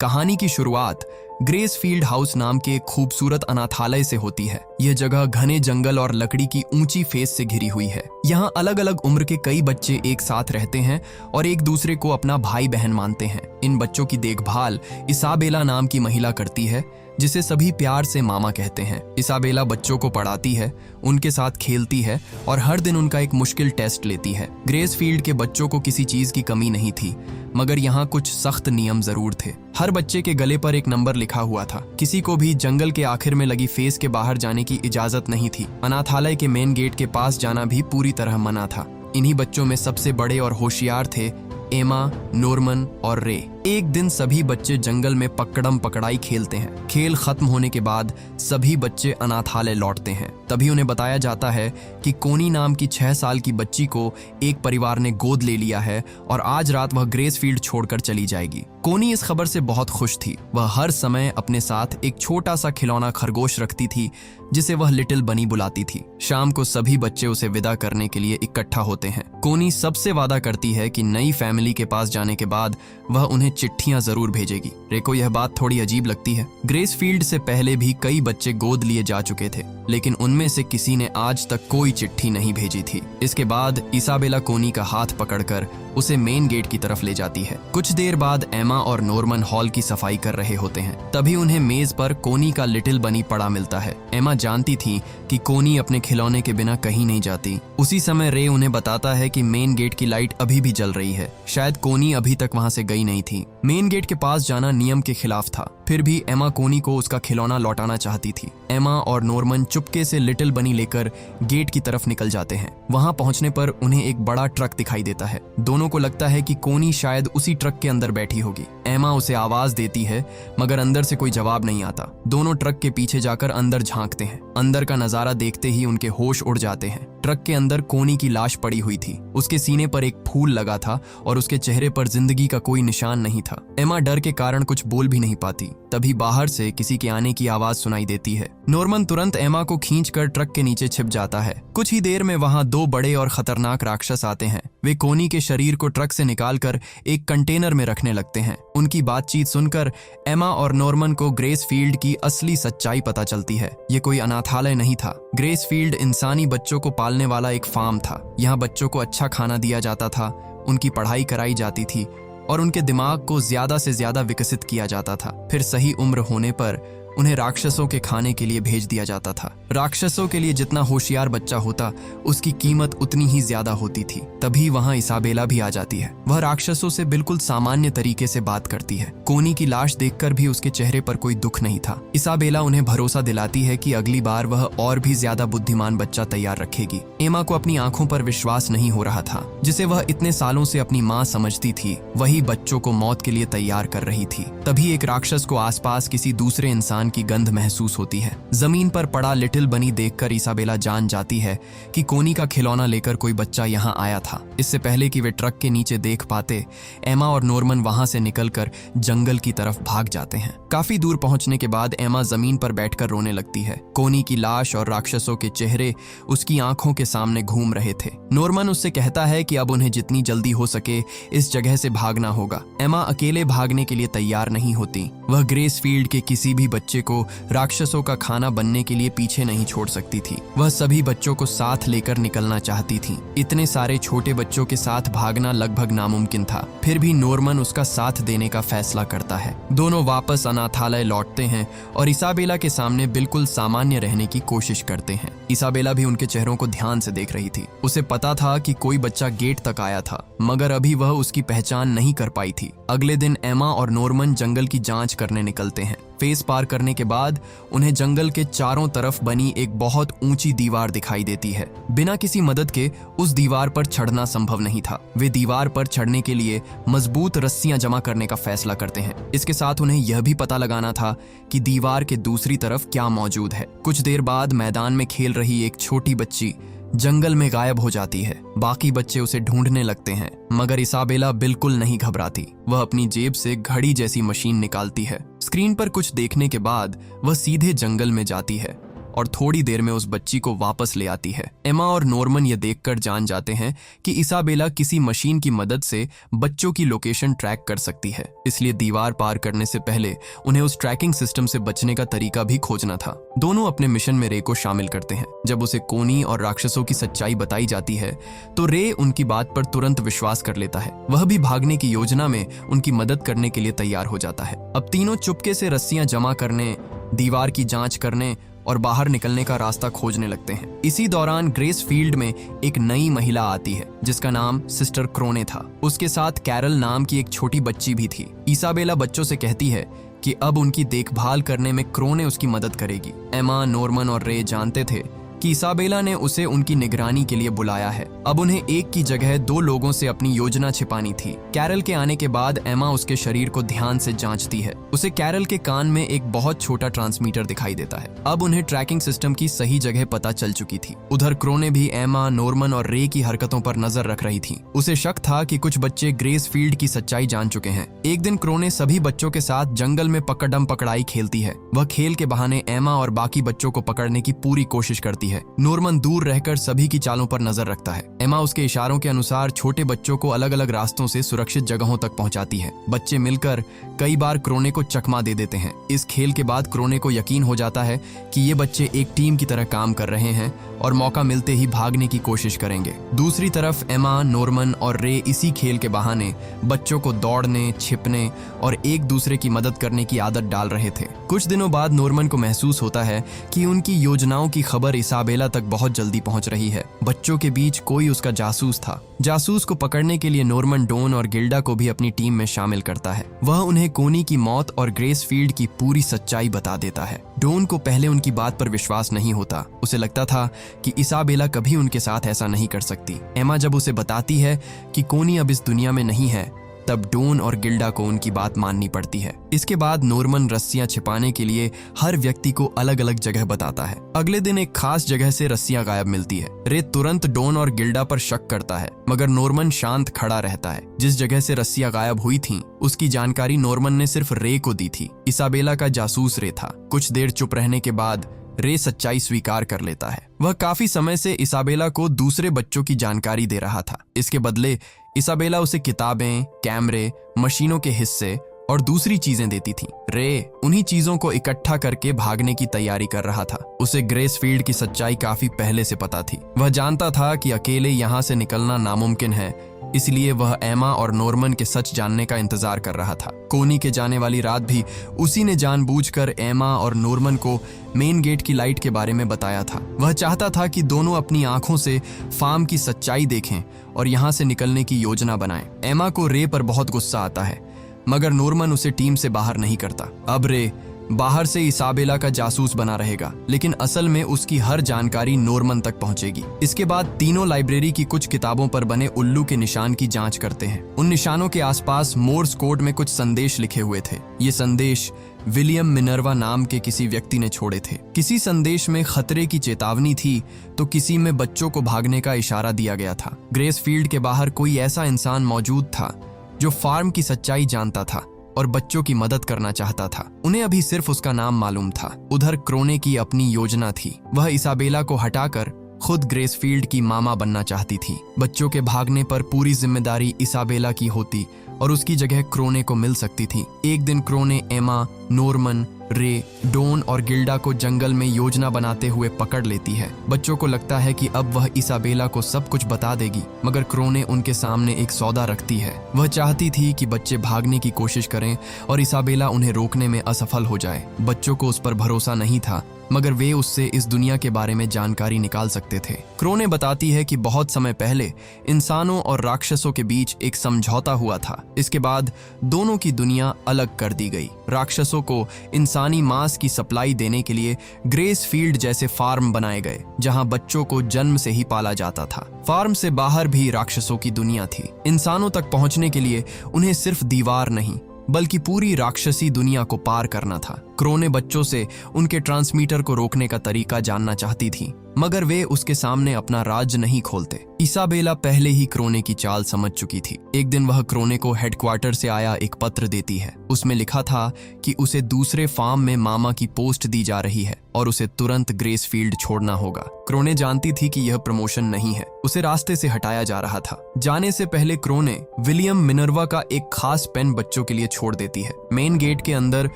कहानी की शुरुआत ग्रेसफील्ड हाउस नाम के एक खूबसूरत अनाथालय से होती है। यह जगह घने जंगल और लकड़ी की ऊंची फेस से घिरी हुई है। यहाँ अलग अलग उम्र के कई बच्चे एक साथ रहते हैं और एक दूसरे को अपना भाई बहन मानते हैं। इन बच्चों की देखभाल इसाबेला नाम की महिला करती है, जिसे सभी प्यार से मामा कहते हैं। इसाबेला बच्चों को पढ़ाती है, उनके साथ खेलती है और हर दिन उनका एक मुश्किल टेस्ट लेती है। ग्रेसफील्ड के बच्चों को किसी चीज की कमी नहीं थी, मगर यहाँ कुछ सख्त नियम जरूर थे। हर बच्चे के गले पर एक नंबर लिखा हुआ था। किसी को भी जंगल के आखिर में लगी फेस के बाहर जाने की इजाजत नहीं थी। अनाथालय के मेन गेट के पास जाना भी पूरी तरह मना था। इन्हीं बच्चों में सबसे बड़े और होशियार थे एमा, नॉर्मन और रे। एक दिन सभी बच्चे जंगल में पकड़म पकड़ाई खेलते हैं। खेल खत्म होने के बाद सभी बच्चे अनाथालय लौटते हैं। तभी उन्हें बताया जाता है कि कोनी नाम की 6 साल की बच्ची को एक परिवार ने गोद ले लिया है और आज रात वह ग्रेसफील्ड छोड़कर चली जाएगी। कोनी इस खबर से बहुत खुश थी। वह हर समय अपने साथ एक छोटा सा खिलौना खरगोश रखती थी, जिसे वह लिटिल बनी बुलाती थी। शाम को सभी बच्चे उसे विदा करने के लिए इकट्ठा होते हैं। कोनी सबसे वादा करती है कि नई फैमिली के पास जाने के बाद वह उन्हें चिट्ठियां जरूर भेजेगी। रे को यह बात थोड़ी अजीब लगती है। ग्रेसफील्ड से पहले भी कई बच्चे गोद लिए जा चुके थे, लेकिन उनमें से किसी ने आज तक कोई चिट्ठी नहीं भेजी थी। इसके बाद इसाबेला कोनी का हाथ पकड़कर उसे मेन गेट की तरफ ले जाती है। कुछ देर बाद एमा और नॉर्मन हॉल की सफाई कर रहे होते हैं। तभी उन्हें मेज पर कोनी का लिटिल बनी पड़ा मिलता है। एमा जानती थी कि कोनी अपने खिलौने के बिना कहीं नहीं जाती। उसी समय रे उन्हें बताता है कि मेन गेट की लाइट अभी भी जल रही है। शायद कोनी अभी तक वहां से गई नहीं थी। मेन गेट के पास जाना नियम के खिलाफ था। फिर भी एमा कोनी को उसका खिलौना लौटाना चाहती थी। एमा और नॉर्मन चुपके से लिटिल बनी लेकर गेट की तरफ निकल जाते हैं। वहां पहुंचने पर उन्हें एक बड़ा ट्रक दिखाई देता है। दोनों को लगता है कि कोनी शायद उसी ट्रक के अंदर बैठी होगी। एमा उसे आवाज देती है, मगर अंदर से कोई जवाब नहीं आता। दोनों ट्रक के पीछे जाकर अंदर झांकते हैं। अंदर का नजारा देखते ही उनके होश उड़ जाते हैं। ट्रक के अंदर कोनी की लाश पड़ी हुई थी। उसके सीने पर एक फूल लगा था और उसके चेहरे पर जिंदगी का कोई निशान नहीं था। एमा डर के कारण कुछ बोल भी नहीं पाती। तभी बाहर से किसी के आने की आवाज सुनाई देती है। नॉर्मन तुरंत एमा को खींचकर ट्रक के नीचे छिप जाता है। कुछ ही देर में वहां 2 बड़े और खतरनाक राक्षस आते हैं। वे कोनी के शरीर को ट्रक से निकालकर एक कंटेनर में रखने लगते हैं। उनकी बातचीत सुनकर एमा और नॉर्मन को ग्रेसफील्ड की असली सच्चाई पता चलती है। ये कोई अनाथालय नहीं था। ग्रेसफील्ड इंसानी बच्चों को पालने वाला एक फार्म था। यहाँ बच्चों को अच्छा खाना दिया जाता था, उनकी पढ़ाई कराई जाती थी और उनके दिमाग को ज्यादा से ज्यादा विकसित किया जाता था। फिर सही उम्र होने पर उन्हें राक्षसों के खाने के लिए भेज दिया जाता था। राक्षसों के लिए जितना होशियार बच्चा होता, उसकी कीमत उतनी ही ज्यादा होती थी। तभी वहां इसाबेला भी आ जाती है। वह राक्षसों से बिल्कुल सामान्य तरीके से बात करती है। कोनी की लाश देखकर भी उसके चेहरे पर कोई दुख नहीं था। इसाबेला उन्हें भरोसा दिलाती है कि अगली बार वह और भी ज्यादा बुद्धिमान बच्चा तैयार रखेगी। एमा को अपनी आंखों पर विश्वास नहीं हो रहा था। जिसे वह इतने सालों से अपनी माँ समझती थी, वही बच्चों को मौत के लिए तैयार कर रही थी। तभी एक राक्षस को आसपास किसी दूसरे इंसान की गंध महसूस होती है। जमीन पर पड़ा लिटिल बनी देखकर इसाबेला जान जाती है कि कोनी का खिलौना लेकर कोई बच्चा यहाँ आया था। इससे पहले कि वे ट्रक के नीचे देख पाते, एमा और नॉर्मन वहां से निकलकर जंगल की तरफ भाग जाते हैं। काफी दूर पहुंचने के बाद एमा जमीन पर बैठकर रोने लगती है। कोनी की लाश और राक्षसों के चेहरे उसकी आंखों के सामने घूम रहे थे। नॉर्मन उससे कहता है कि अब उन्हें जितनी जल्दी हो सके इस जगह से भागना होगा। एमा अकेले भागने के लिए तैयार नहीं होती। वह ग्रेसफील्ड के किसी भी बच्चे को राक्षसों का खाना बनने के लिए पीछे नहीं छोड़ सकती थी। वह सभी बच्चों को साथ लेकर निकलना चाहती थी। इतने सारे छोटे बच्चों के साथ भागना लगभग नामुमकिन था। फिर भी नॉर्मन उसका साथ देने का फैसला करता है। दोनों वापस अनाथालय लौटते हैं और इसाबेला के सामने बिल्कुल सामान्य रहने की कोशिश करते हैं। इसाबेला भी उनके चेहरों को ध्यान से देख रही थी। उसे पता था कि कोई बच्चा गेट तक आया था, मगर अभी वह उसकी पहचान नहीं कर पाई थी। अगले दिन एमा और नॉर्मन जंगल की जांच करने निकलते हैं। फेस पार करने के बाद उन्हें जंगल के चारों तरफ बनी एक बहुत ऊंची दीवार दिखाई देती है। बिना किसी मदद के उस दीवार पर चढ़ना संभव नहीं था। वे दीवार पर चढ़ने के लिए मजबूत रस्सियां जमा करने का फैसला करते हैं। इसके साथ उन्हें यह भी पता लगाना था कि दीवार के दूसरी तरफ क्या मौजूद है। कुछ देर बाद मैदान में खेल रही एक छोटी बच्ची जंगल में गायब हो जाती है। बाकी बच्चे उसे ढूंढने लगते हैं, मगर इसाबेला बिल्कुल नहीं घबराती। वह अपनी जेब से घड़ी जैसी मशीन निकालती है। स्क्रीन पर कुछ देखने के बाद वह सीधे जंगल में जाती है और थोड़ी देर में उस बच्ची को वापस ले आती है। एमा और नॉर्मन ये देखकर जान जाते हैं कि इसाबेला किसी मशीन की मदद से बच्चों की लोकेशन ट्रैक कर सकती है, इसलिए दीवार पार करने से पहले उन्हें उस ट्रैकिंग सिस्टम से बचने का तरीका भी खोजना था। दोनों अपने मिशन में रे को शामिल करते हैं। जब उसे कोनी और राक्षसों की सच्चाई बताई जाती है तो रे उनकी बात पर तुरंत विश्वास कर लेता है। वह भी भागने की योजना में उनकी मदद करने के लिए तैयार हो जाता है। अब तीनों चुपके से रस्सियां जमा करने, दीवार की जांच करने और बाहर निकलने का रास्ता खोजने लगते हैं। इसी दौरान ग्रेस फील्ड में एक नई महिला आती है जिसका नाम सिस्टर क्रोने था। उसके साथ कैरल नाम की एक छोटी बच्ची भी थी। इसाबेला बच्चों से कहती है कि अब उनकी देखभाल करने में क्रोने उसकी मदद करेगी। एमा, नॉर्मन और रे जानते थे कि इसाबेला ने उसे उनकी निगरानी के लिए बुलाया है। अब उन्हें एक की जगह दो लोगों से अपनी योजना छिपानी थी। कैरल के आने के बाद एमा उसके शरीर को ध्यान से जांचती है। उसे कैरल के कान में एक बहुत छोटा ट्रांसमीटर दिखाई देता है। अब उन्हें ट्रैकिंग सिस्टम की सही जगह पता चल चुकी थी। उधर क्रोने भी एमा, नॉर्मन और रे की हरकतों पर नजर रख रही थी। उसे शक था कि कुछ बच्चे ग्रेस फील्ड की सच्चाई जान चुके हैं। एक दिन क्रोने सभी बच्चों के साथ जंगल में पकड़म पकड़ाई खेलती है। वह खेल के बहाने एमा और बाकी बच्चों को पकड़ने की पूरी कोशिश करती है। नॉर्मन दूर रहकर सभी की चालों पर नजर रखता है। एमा उसके इशारों के अनुसार छोटे बच्चों को अलग अलग रास्तों से सुरक्षित जगहों तक पहुंचाती है। बच्चे मिलकर कई बार क्रोने को चकमा दे देते हैं। इस खेल के बाद क्रोने को यकीन हो जाता है कि ये बच्चे एक टीम की तरह काम कर रहे हैं और मौका मिलते ही भागने की कोशिश करेंगे। दूसरी तरफ एमा, नॉर्मन और रे इसी खेल के बहाने बच्चों को दौड़ने, छिपने और एक दूसरे की मदद करने की आदत डाल रहे थे। कुछ दिनों बाद नॉर्मन को महसूस होता है कि उनकी योजनाओं की खबर इसाबेला तक बहुत जल्दी पहुंच रही है। बच्चों के बीच कोई उसका जासूस था। जासूस को पकड़ने के लिए नॉर्मन डॉन और गिल्डा को भी अपनी टीम में शामिल करता है। वह उन्हें कोनी की मौत और ग्रेस फील्ड की पूरी सच्चाई बता देता है। डॉन को पहले उनकी बात पर विश्वास नहीं होता। उसे लगता था कि इसाबेला कभी उनके साथ ऐसा नहीं कर सकती। एमा जब उसे बताती है कि कोनी अब इस दुनिया में नहीं है, तब डॉन और गिल्डा को उनकी बात माननी पड़ती है। इसके बाद नॉर्मन रस्सियां छिपाने के लिए हर व्यक्ति को अलग अलग जगह बताता है। अगले दिन एक खास जगह से रस्सियां गायब मिलती है। रे तुरंत डॉन और गिल्डा पर शक करता है, मगर नॉर्मन शांत खड़ा रहता है। जिस जगह से रस्सियां गायब हुई थीं, उसकी जानकारी नॉर्मन ने सिर्फ रे को दी थी। इसाबेला का जासूस रे था। कुछ देर चुप रहने के बाद रे सच्चाई स्वीकार कर लेता है। वह काफी समय से इसाबेला को दूसरे बच्चों की जानकारी दे रहा था। इसके बदले इसाबेला उसे किताबें, कैमरे, मशीनों के हिस्से और दूसरी चीजें देती थी। रे उन्हीं चीजों को इकट्ठा करके भागने की तैयारी कर रहा था। उसे ग्रेस फील्ड की सच्चाई काफी पहले से पता थी। वह जानता था कि अकेले यहाँ से निकलना नामुमकिन है, इसलिए वह एमा और नॉर्मन के सच जानने का इंतजार कर रहा था। कोनी के जाने वाली रात भी उसी ने जानबूझकर एमा और नॉर्मन को मेन गेट की लाइट के बारे में बताया था। वह चाहता था कि दोनों अपनी आंखों से फार्म की सच्चाई देखें और यहाँ से निकलने की योजना बनाएं। एमा को रे पर बहुत गुस्सा आता है, मगर नॉर्मन उसे टीम से बाहर नहीं करता। अब रे बाहर से इसाबेला का जासूस बना रहेगा, लेकिन असल में उसकी हर जानकारी नॉर्मन तक पहुंचेगी। इसके बाद तीनों लाइब्रेरी की कुछ किताबों पर बने उल्लू के निशान की जांच करते हैं। उन निशानों के आसपास मोर्स कोड में कुछ संदेश लिखे हुए थे। ये संदेश विलियम मिनर्वा नाम के किसी व्यक्ति ने छोड़े थे। किसी संदेश में खतरे की चेतावनी थी, तो किसी में बच्चों को भागने का इशारा दिया गया था। ग्रेस फील्ड के बाहर कोई ऐसा इंसान मौजूद था जो फार्म की सच्चाई जानता था और बच्चों की मदद करना चाहता था। उन्हें अभी सिर्फ उसका नाम मालूम था। उधर क्रोने की अपनी योजना थी। वह इसाबेला को हटाकर खुद ग्रेस फील्ड की मामा बनना चाहती थी। बच्चों के भागने पर पूरी जिम्मेदारी इसाबेला की होती और उसकी जगह क्रोने को मिल सकती थी। एक दिन क्रोने एमा, नॉर्मन, रे, डॉन और गिल्डा को जंगल में योजना बनाते हुए पकड़ लेती है। बच्चों को लगता है कि अब वह इसाबेला को सब कुछ बता देगी, मगर क्रोने उनके सामने एक सौदा रखती है। वह चाहती थी कि बच्चे भागने की कोशिश करें और इसाबेला उन्हें रोकने में असफल हो जाए। बच्चों को उस पर भरोसा नहीं था, मगर वे उससे इस दुनिया के बारे में जानकारी निकाल सकते थे। क्रोने बताती है कि बहुत समय पहले इंसानों और राक्षसों के बीच एक समझौता हुआ था। इसके बाद दोनों की दुनिया अलग कर दी गई। राक्षसों को इंसानी मांस की सप्लाई देने के लिए ग्रेस फील्ड जैसे फार्म बनाए गए, जहां बच्चों को जन्म से ही पाला जाता था। फार्म से बाहर भी राक्षसों की दुनिया थी। इंसानों तक पहुंचने के लिए उन्हें सिर्फ दीवार नहीं, बल्कि पूरी राक्षसी दुनिया को पार करना था। क्रोने बच्चों से उनके ट्रांसमीटर को रोकने का तरीका जानना चाहती थी, मगर वे उसके सामने अपना राज नहीं खोलते। इसाबेला पहले ही क्रोने की चाल समझ चुकी थी। एक दिन वह क्रोने को हेडक्वार्टर से आया एक पत्र देती है। उसमें लिखा था कि उसे दूसरे फार्म में मामा की पोस्ट दी जा रही है और उसे तुरंत ग्रेसफील्ड छोड़ना होगा। क्रोने जानती थी कि यह प्रमोशन नहीं है, उसे रास्ते से हटाया जा रहा था। जाने से पहले क्रोने विलियम मिनर्वा का एक खास पेन बच्चों के लिए छोड़ देती है। मेन गेट के अंदर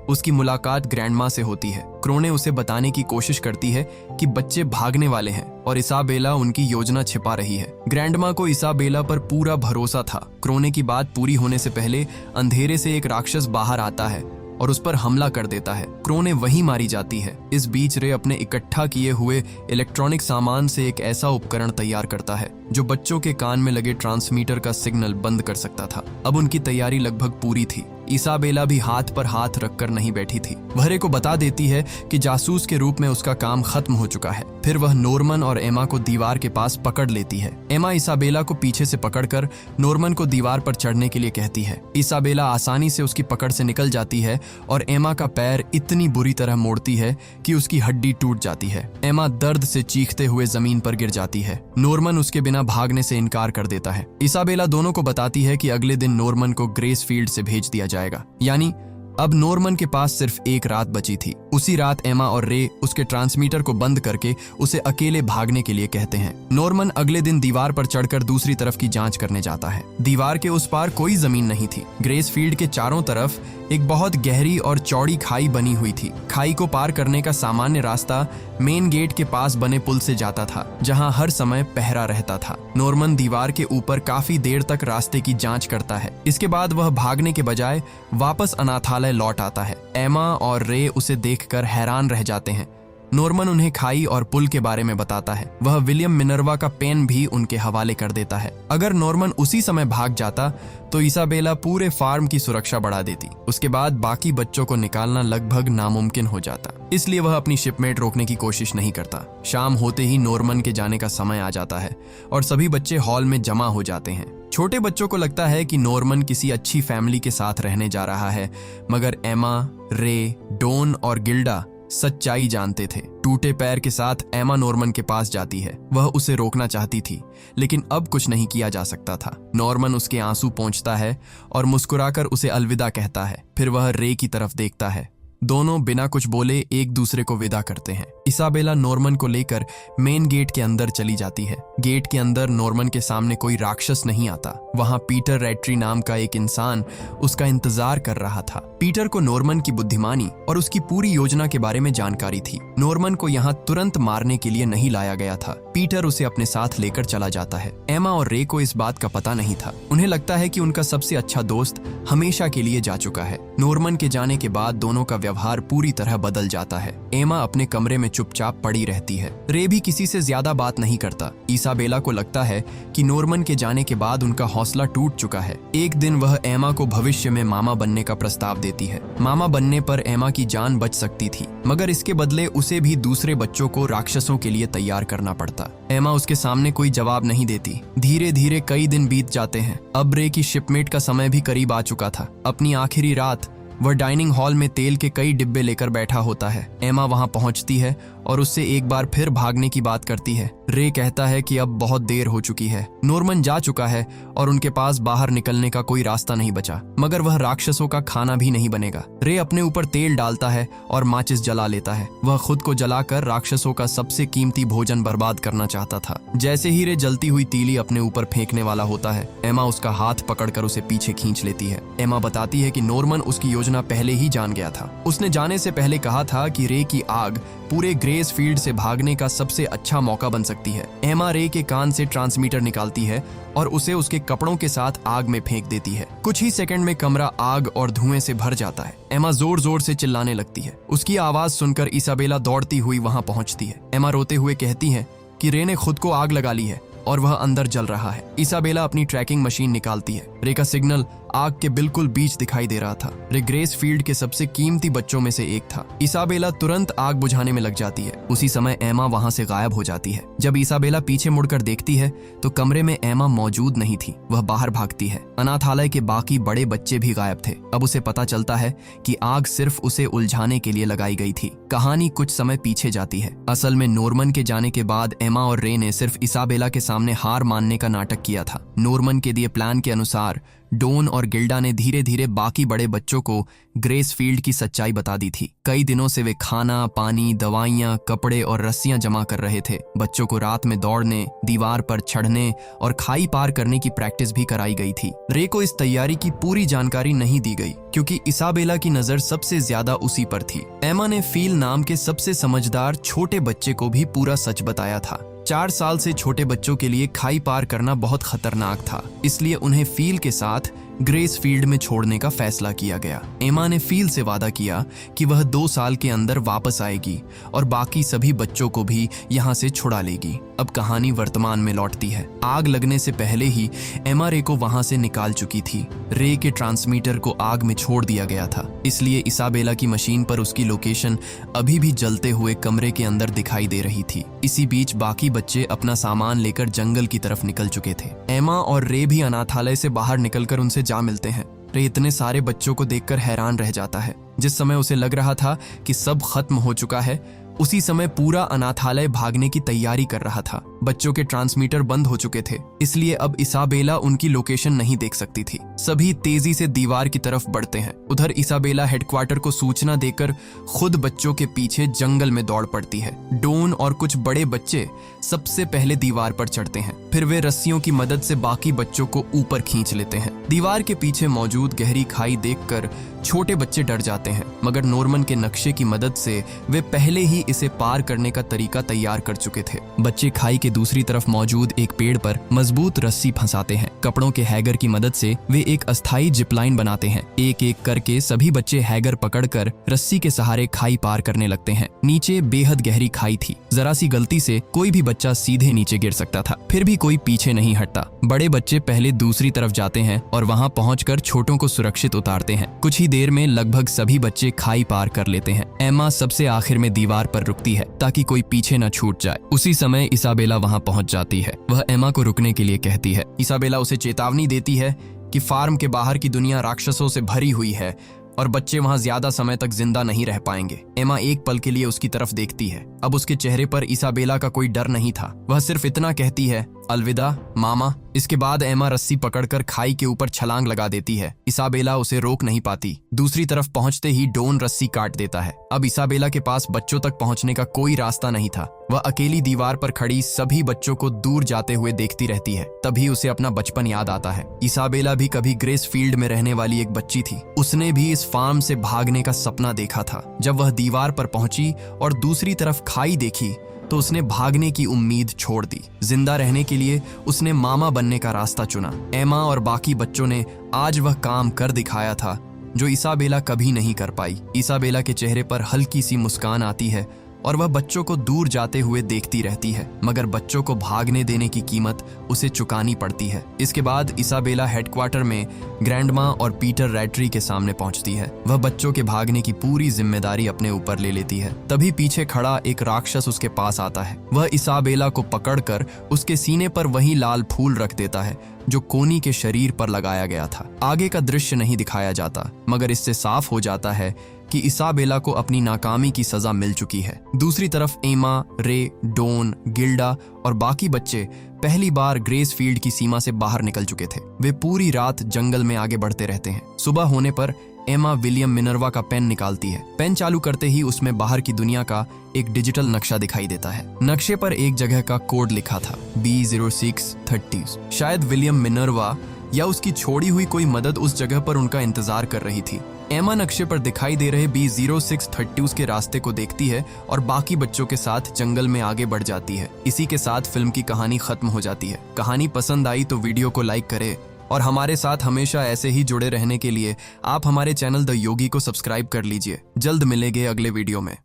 उसकी मुलाकात ग्रैंडमा से होती है। क्रोने उसे बताने की कोशिश करती है कि बच्चे भागने वाले हैं और इसाबेला उनकी योजना छिपा रही है। ग्रैंडमा को इसाबेला पर पूरा भरोसा था। क्रोने की बात पूरी होने से पहले अंधेरे से एक राक्षस बाहर आता है और उस पर हमला कर देता है। क्रोने वहीं मारी जाती है। इस बीच रे अपने इकट्ठा किए हुए इलेक्ट्रॉनिक सामान से एक ऐसा उपकरण तैयार करता है जो बच्चों के कान में लगे ट्रांसमीटर का सिग्नल बंद कर सकता था। अब उनकी तैयारी लगभग पूरी थी। इसाबेला भी हाथ पर हाथ रखकर नहीं बैठी थी। वह रे को बता देती है कि जासूस के रूप में उसका काम खत्म हो चुका है। फिर वह नॉर्मन और एमा को दीवार के पास पकड़ लेती है। एमा इसाबेला को पीछे से पकड़कर नॉर्मन को दीवार पर चढ़ने के लिए कहती है। इसाबेला आसानी से उसकी पकड़ से निकल जाती है और एमा का पैर इतनी बुरी तरह मोड़ती है कि उसकी हड्डी टूट जाती है। एमा दर्द से चीखते हुए जमीन पर गिर जाती है। नॉर्मन उसके बिना भागने से इनकार कर देता है। इसाबेला दोनों को बताती है कि अगले दिन नॉर्मन को ग्रेसफील्ड से भेज दिया जाएगा। यानी अब नॉर्मन के पास सिर्फ एक रात बची थी। उसी रात एमा और रे उसके ट्रांसमीटर को बंद करके उसे अकेले भागने के लिए कहते हैं। नॉर्मन अगले दिन दीवार पर चढ़कर दूसरी तरफ की जांच करने जाता है। दीवार के उस पार कोई जमीन नहीं थी। ग्रेसफील्ड के चारों तरफ एक बहुत गहरी और चौड़ी खाई बनी हुई थी। खाई को पार करने का सामान्य रास्ता मेन गेट के पास बने पुल से जाता था, जहां हर समय पहरा रहता था। नॉर्मन दीवार के ऊपर काफी देर तक रास्ते की जांच करता है। इसके बाद वह भागने के बजाय वापस अनाथालय लौट आता है। एमा और रे उसे देखकर हैरान रह जाते हैं। नॉर्मन उन्हें खाई और पुल के बारे में बताता है। वह विलियम मिनर्वा का पेन भी उनके हवाले कर देता है। अगर नॉर्मन उसी समय भाग जाता तो इसाबेला पूरे फार्म की सुरक्षा बढ़ा देती। उसके बाद बाकी बच्चों को निकालना लगभग नामुमकिन हो जाता। इसलिए वह अपनी शिपमेट रोकने की कोशिश नहीं करता। शाम होते ही नॉर्मन के जाने का समय आ जाता है और सभी बच्चे हॉल में जमा हो जाते हैं। छोटे बच्चों को लगता है कि नॉर्मन किसी अच्छी फैमिली के साथ रहने जा रहा है, मगर एमा, रे, डॉन और गिल्डा सच्चाई जानते थे। टूटे पैर के साथ एमा नॉर्मन के पास जाती है। वह उसे रोकना चाहती थी, लेकिन अब कुछ नहीं किया जा सकता था। नॉर्मन उसके आंसू पोंछता है और मुस्कुराकर उसे अलविदा कहता है। फिर वह रे की तरफ देखता है। दोनों बिना कुछ बोले एक दूसरे को विदा करते हैं। इसाबेला नॉर्मन को लेकर मेन गेट के अंदर चली जाती है। गेट के अंदर नॉर्मन के सामने कोई राक्षस नहीं आता। वहां पीटर रेट्री नाम का एक इंसान उसका इंतजार कर रहा था। पीटर को नॉर्मन की बुद्धिमानी और उसकी पूरी योजना के बारे में जानकारी थी। नॉर्मन को यहाँ तुरंत मारने के लिए नहीं लाया गया था। पीटर उसे अपने साथ लेकर चला जाता है। एमा और रे को इस बात का पता नहीं था। उन्हें लगता है कि उनका सबसे अच्छा दोस्त हमेशा के लिए जा चुका है। नॉर्मन के जाने के बाद दोनों का व्यवहार पूरी तरह बदल जाता है। एमा अपने कमरे में चुपचाप पड़ी रहती है। रे भी किसी से ज्यादा बात नहीं करता। इसाबेला को लगता है कि नॉर्मन के जाने के बाद उनका हौसला टूट चुका है। एक दिन वह एमा को भविष्य में मामा बनने का प्रस्ताव देती है। मामा बनने पर एमा की जान बच सकती थी, मगर इसके बदले उसे भी दूसरे बच्चों को राक्षसों के लिए तैयार करना पड़ता। एमा उसके सामने कोई जवाब नहीं देती। धीरे धीरे कई दिन बीत जाते हैं। अब रे की शिपमेट का समय भी करीब आ चुका था। अपनी आखिरी रात वह डाइनिंग हॉल में तेल के कई डिब्बे लेकर बैठा होता है। एमा वहां पहुंचती है और उससे एक बार फिर भागने की बात करती है। रे कहता है कि अब बहुत देर हो चुकी है। नॉर्मन जा चुका है और उनके पास बाहर निकलने का कोई रास्ता नहीं बचा, मगर वह राक्षसों का खाना भी नहीं बनेगा। रे अपने ऊपर तेल डालता है और माचिस जला लेता है। वह खुद को जलाकर राक्षसों का सबसे कीमती भोजन बर्बाद करना चाहता था। जैसे ही रे जलती हुई तीली अपने ऊपर फेंकने वाला होता है, एमा उसका हाथ पकड़कर उसे पीछे खींच लेती है। एमा बताती है कि नॉर्मन उसकी योजना पहले ही जान गया था। उसने जाने से पहले कहा था कि रे की आग पूरे ग्रेसफील्ड से भागने का सबसे अच्छा मौका बन सकती है। एमा रे के कान से ट्रांसमीटर निकालती है और उसे उसके कपड़ों के साथ आग में फेंक देती है। कुछ ही सेकंड में कमरा आग और धुएं से भर जाता है। एमा जोर जोर से चिल्लाने लगती है। उसकी आवाज सुनकर इसाबेला दौड़ती हुई वहां पहुंचती है। एमा रोते हुए कहती है कि रे ने खुद को आग लगा ली है और वह अंदर जल रहा है। इसाबेला अपनी ट्रैकिंग मशीन निकालती है। रे का सिग्नल आग के बिल्कुल बीच दिखाई दे रहा था। रे ग्रेस फील्ड के सबसे कीमती बच्चों में से एक था। इसाबेला तुरंत आग बुझाने में लग जाती है। उसी समय एमा वहां से गायब हो जाती है। जब इसाबेला पीछे मुड़कर देखती है तो कमरे में एमा मौजूद नहीं थी। वह बाहर भागती है। अनाथालय के बाकी बड़े बच्चे भी गायब थे। अब उसे पता चलता है कि आग सिर्फ उसे उलझाने के लिए लगाई गई थी। कहानी कुछ समय पीछे जाती है। असल में नॉर्मन के जाने के बाद एमा और रे ने सिर्फ इसाबेला के सामने हार मानने का नाटक किया था। नॉर्मन के दिए प्लान के अनुसार डोन और गिल्डा ने धीरे धीरे बाकी बड़े बच्चों को ग्रेस फील्ड की सच्चाई बता दी थी। कई दिनों से वे खाना, पानी, दवाइयां, कपड़े और रस्सियां जमा कर रहे थे। बच्चों को रात में दौड़ने, दीवार पर चढ़ने और खाई पार करने की प्रैक्टिस भी कराई गई थी। रे को इस तैयारी की पूरी जानकारी नहीं दी गई क्योंकि इसाबेला की नजर सबसे ज्यादा उसी पर थी। एमा ने फील नाम के सबसे समझदार छोटे बच्चे को भी पूरा सच बताया था। 4 साल से छोटे बच्चों के लिए खाई पार करना बहुत खतरनाक था, इसलिए उन्हें फील के साथ ग्रेस फील्ड में छोड़ने का फैसला किया गया। एमा ने फील से वादा किया कि वह 2 साल के अंदर वापस आएगी और बाकी सभी बच्चों को भी यहाँ से छुड़ा लेगी। अब कहानी वर्तमान में लौटती है। आग लगने से पहले ही एमा रे को वहां से निकाल चुकी थी। रे के ट्रांसमीटर को आग में छोड़ दिया गया था, इसलिए इसाबेला की मशीन पर उसकी लोकेशन अभी भी जलते हुए कमरे के अंदर दिखाई दे रही थी। इसी बीच बाकी बच्चे अपना सामान लेकर जंगल की तरफ निकल चुके थे। एमा और रे भी अनाथालय से बाहर निकलकर उनसे जा मिलते हैं। रे इतने सारे बच्चों को देखकर हैरान रह जाता है। जिस समय उसे लग रहा था कि सब खत्म हो चुका है, उसी समय पूरा अनाथालय भागने की तैयारी कर रहा था। बच्चों के ट्रांसमीटर बंद हो चुके थे, इसलिए अब इसाबेला उनकी लोकेशन नहीं देख सकती थी। सभी तेजी से दीवार की तरफ बढ़ते हैं। उधर इसाबेला हेडक्वार्टर को सूचना देकर खुद बच्चों के पीछे जंगल में दौड़ पड़ती है। डोन और कुछ बड़े बच्चे सबसे पहले दीवार पर चढ़ते हैं, फिर वे रस्सियों की मदद से बाकी बच्चों को ऊपर खींच लेते हैं। दीवार के पीछे मौजूद गहरी खाई देखकर छोटे बच्चे डर जाते हैं, मगर नॉर्मन के नक्शे की मदद से वे पहले ही इसे पार करने का तरीका तैयार कर चुके थे। बच्चे खाई के दूसरी तरफ मौजूद एक पेड़ पर मजबूत रस्सी फंसाते हैं। कपड़ों के हैगर की मदद से वे एक अस्थायी जिपलाइन बनाते हैं। एक एक करके सभी बच्चे हैगर पकड़कर रस्सी के सहारे खाई पार करने लगते हैं। नीचे बेहद गहरी खाई थी। जरा सी गलती से कोई भी बच्चा सीधे नीचे गिर सकता था, फिर भी कोई पीछे नहीं हटता। बड़े बच्चे पहले दूसरी तरफ जाते हैं और वहां पहुंचकर छोटों को सुरक्षित उतारते हैं। कुछ ही देर में लगभग सभी बच्चे खाई पार कर लेते हैं। एमा सबसे आखिर में दीवार पर रुकती है ताकि कोई पीछे न छूट जाए। उसी समय इसाबेला वहां पहुंच जाती है। वह एमा को रुकने के लिए कहती है। इसाबेला उसे चेतावनी देती है कि फार्म के बाहर की दुनिया राक्षसों से भरी हुई है और बच्चे वहां ज्यादा समय तक जिंदा नहीं रह पाएंगे। एमा एक पल के लिए उसकी तरफ देखती है। अब उसके चेहरे पर इसाबेला का कोई डर नहीं था। वह सिर्फ इतना कहती है, अलविदा मामा। इसके बाद एमा रस्सी पकड़कर खाई के ऊपर छलांग लगा देती है। इसाबेला उसे रोक नहीं पाती। दूसरी तरफ पहुंचते ही डोन रस्सी काट देता है। अब इसाबेला के पास बच्चों तक पहुंचने का कोई रास्ता नहीं था। वह अकेली दीवार पर खड़ी सभी बच्चों को दूर जाते हुए देखती रहती है। तभी उसे अपना बचपन याद आता है। इसाबेला भी कभी ग्रेस फील्ड में रहने वाली एक बच्ची थी। उसने भी इस फार्म से भागने का सपना देखा था। जब वह दीवार पर पहुंची और दूसरी तरफ खाई देखी तो उसने भागने की उम्मीद छोड़ दी। जिंदा रहने के लिए उसने मामा बनने का रास्ता चुना। एमा और बाकी बच्चों ने आज वह काम कर दिखाया था जो इसाबेला कभी नहीं कर पाई। इसाबेला के चेहरे पर हल्की सी मुस्कान आती है और वह बच्चों को दूर जाते हुए देखती रहती है, मगर बच्चों को भागने देने की कीमत उसे चुकानी पड़ती है। इसके बाद इसाबेला हेडक्वार्टर में ग्रैंडमा और पीटर रैटरी के सामने पहुंचती है। वह बच्चों के भागने की पूरी जिम्मेदारी अपने ऊपर ले लेती है। तभी पीछे खड़ा एक राक्षस उसके पास आता है। वह इसाबेला को पकड़कर उसके सीने पर वही लाल फूल रख देता है जो कोनी के शरीर पर लगाया गया था। आगे का दृश्य नहीं दिखाया जाता, मगर इससे साफ हो जाता है कि इसाबेला को अपनी नाकामी की सजा मिल चुकी है। दूसरी तरफ एमा, रे, डोन, गिल्डा और बाकी बच्चे पहली बार ग्रेस फील्ड की सीमा से बाहर निकल चुके थे। वे पूरी रात जंगल में आगे बढ़ते रहते हैं। सुबह होने पर एमा विलियम मिनर्वा का पेन निकालती है। पेन चालू करते ही उसमें बाहर की दुनिया का एक डिजिटल नक्शा दिखाई देता है। नक्शे पर एक जगह का कोड लिखा था B0630। शायद विलियम मिनर्वा या उसकी छोड़ी हुई कोई मदद उस जगह पर उनका इंतजार कर रही थी। एमा नक्शे पर दिखाई दे रहे B0630 के रास्ते को देखती है और बाकी बच्चों के साथ जंगल में आगे बढ़ जाती है। इसी के साथ फिल्म की कहानी खत्म हो जाती है। कहानी पसंद आई तो वीडियो को लाइक करें और हमारे साथ हमेशा ऐसे ही जुड़े रहने के लिए आप हमारे चैनल द योगी को सब्सक्राइब कर लीजिए। जल्द मिलेंगे अगले वीडियो में।